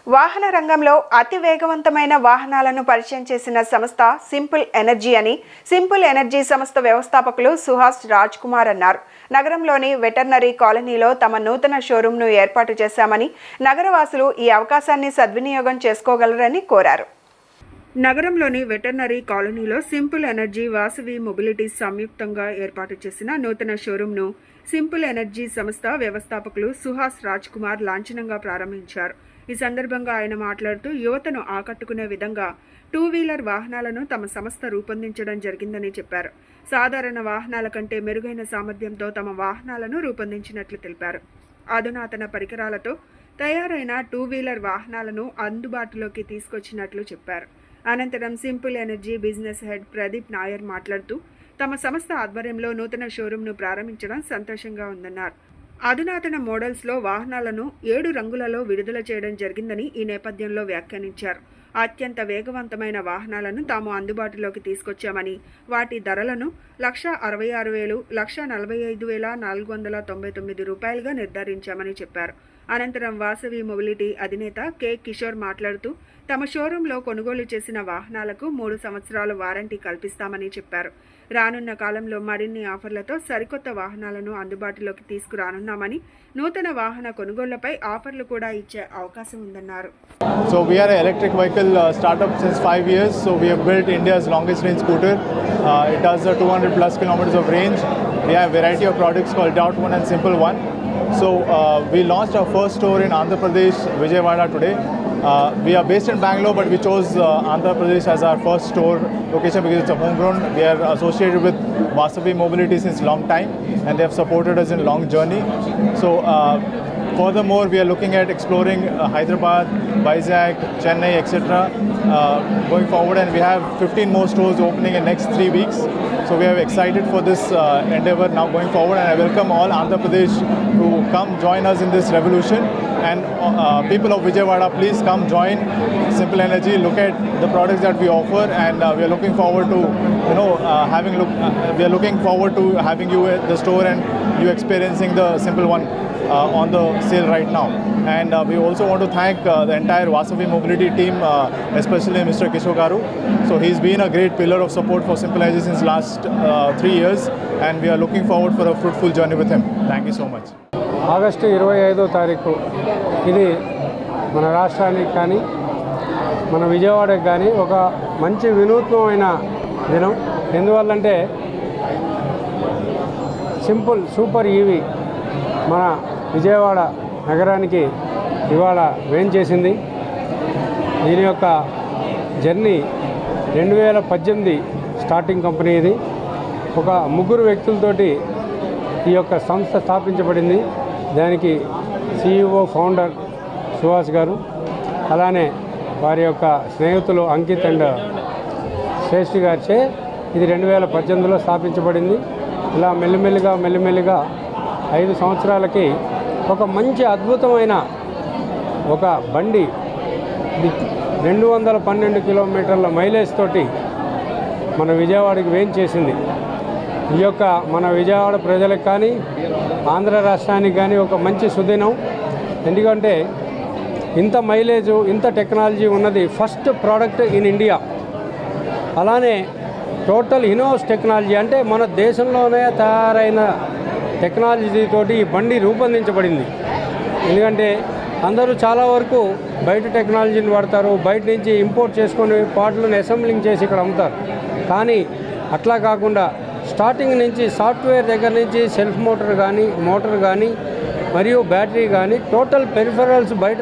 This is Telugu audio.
వాహన రంగంలో అతి వేగవంతమైన వాహనాలను పరిచయం చేసిన సంస్థ సింపుల్ ఎనర్జీ అని సింపుల్ ఎనర్జీ సంస్థ వ్యవస్థాపకులు సుహాస్ రాజ్ కుమార్ అన్నారు. నగరంలోని వెటర్నరీ కాలనీలో తమ నూతన షోరూంను ఏర్పాటు చేశామని, నగరవాసులు ఈ అవకాశాన్ని సద్వినియోగం చేసుకోగలరని కోరారు. నగరంలోని వెటర్నరీ కాలనీలో సింపుల్ ఎనర్జీ వాసవి మొబిలిటీస్ సంయుక్తంగా ఏర్పాటు చేసిన నూతన షోరూంను సింపుల్ ఎనర్జీ సంస్థ వ్యవస్థాపకులు సుహాస్ రాజ్ కుమార్ లాంఛనంగా ప్రారంభించారు. ఈ సందర్భంగా ఆయన మాట్లాడుతూ యువతను ఆకట్టుకునే విధంగా 2-వీలర్ వాహనాలను తమ సంస్థ రూపొందించడం జరిగిందని చెప్పారు. సాధారణ వాహనాల కంటే మెరుగైన సామర్థ్యంతో తమ వాహనాలను రూపొందించినట్లు తెలిపారు. అధునాతన పరికరాలతో తయారైన 2-వీలర్ వాహనాలను అందుబాటులోకి తీసుకొచ్చినట్లు చెప్పారు. అనంతరం simple energy business head Pradeep Nair మాట్లాడుతూ తమ సంస్థ ఆధ్వర్యంలో నూతన షోరూంను ప్రారంభించడం సంతోషంగా ఉందన్నారు. అధునాతన మోడల్స్లో వాహనాలను 7 రంగులలో విడుదల చేయడం జరిగిందని ఈ నేపథ్యంలో వ్యాఖ్యానించారు. అత్యంత వేగవంతమైన వాహనాలను తాము అందుబాటులోకి తీసుకొచ్చామని, వాటి ధరలను ₹1,66,000, ₹145,499 నిర్ధారించామని చెప్పారు. అనంతరం వాసవి మొబిలిటీ అధినేత కె కిషోర్ మాట్లాడుతూ తమ షోరూంలో కొనుగోలు చేసిన వాహనాలకు 3 సంవత్సరాల వారంటీ కల్పిస్తామని చెప్పారు. రానున్న కాలంలో మరిన్ని ఆఫర్లతో సరికొత్త వాహనాలను అందుబాటులోకి తీసుకురానున్నామని, నూతన వాహన కొనుగోళ్లపై ఆఫర్లు కూడా ఇచ్చే అవకాశం ఉందన్నారు. So we are an electric vehicle startup since 5 years. So we have built India's longest range scooter. It has 200 plus kilometers of range. We have a variety of products called Dot One and Simple One. So we launched our first store in Andhra Pradesh, Vijayawada today. We are based in Bangalore, but we chose Andhra Pradesh as our first store location because it's a homegrown. We are associated with Vasavi Mobility since long time, and they have supported us in long journey. So furthermore, we are looking at exploring Hyderabad, Vizag, Chennai, etc. Going forward, and we have 15 more stores opening in next 3 weeks. So we are excited for this endeavor now going forward, and I welcome all Andhra Pradesh to come join us in this revolution. And people of Vijayawada, please come join Simple Energy. Look at the products that we offer, and we are looking forward to we are looking forward to having you at the store and you experiencing the Simple One on the sale right now. And we also want to thank the entire Vasavi Mobility team, especially Mr. Kishore Garu. So he's been a great pillar of support for Simple Energy since last 3 years, and we are looking forward for a fruitful journey with him. Thank you so much. August 25వ తారీఖు ఇది మన రాష్ట్రానికి కానీ మన విజయవాడకి కానీ ఒక మంచి వినూత్నమైన దినం. ఎందువల్లంటే సింపుల్ సూపర్ ఈవీ మన విజయవాడ నగరానికి ఇవాళ వేంచేసింది. దీని యొక్క జర్నీ 2018 స్టార్టింగ్ కంపెనీ ఇది. ఒక 3 వ్యక్తులతోటి ఈ యొక్క సంస్థ స్థాపించబడింది. దానికి CEO ఫౌండర్ సుహాస్ గారు, అలానే వారి యొక్క స్నేహితులు అంకిత్ అండ్ శ్రేష్ఠి గారిచే ఇది 2018లో స్థాపించబడింది. ఇలా మెల్లిమెల్లిగా 5 సంవత్సరాలకి ఒక మంచి అద్భుతమైన ఒక బండి 212 కిలోమీటర్ల మైలేజ్ తోటి మన విజయవాడకి వేంచేసింది. ఈ యొక్క మన విజయవాడ ప్రజలకు కానీ ఆంధ్ర రాష్ట్రానికి కానీ ఒక మంచి సుదినం. ఎందుకంటే ఇంత మైలేజు, ఇంత టెక్నాలజీ ఉన్నది ఫస్ట్ ప్రోడక్ట్ ఇన్ ఇండియా. అలానే టోటల్ ఇన్హౌస్ టెక్నాలజీ, అంటే మన దేశంలోనే తయారైన టెక్నాలజీతోటి ఈ బండి రూపొందించబడింది. ఎందుకంటే అందరూ చాలా వరకు బయట టెక్నాలజీని వాడతారు, బయట నుంచి ఇంపోర్ట్ చేసుకొని పార్ట్లను అసెంబ్లింగ్ చేసి ఇక్కడ అమ్ముతారు. కానీ అట్లా కాకుండా స్టార్టింగ్ నుంచి సాఫ్ట్వేర్ దగ్గర నుంచి సెల్ఫ్ మోటార్ కానీ మరియు బ్యాటరీ కానీ టోటల్ పెరిఫెరల్స్ బయట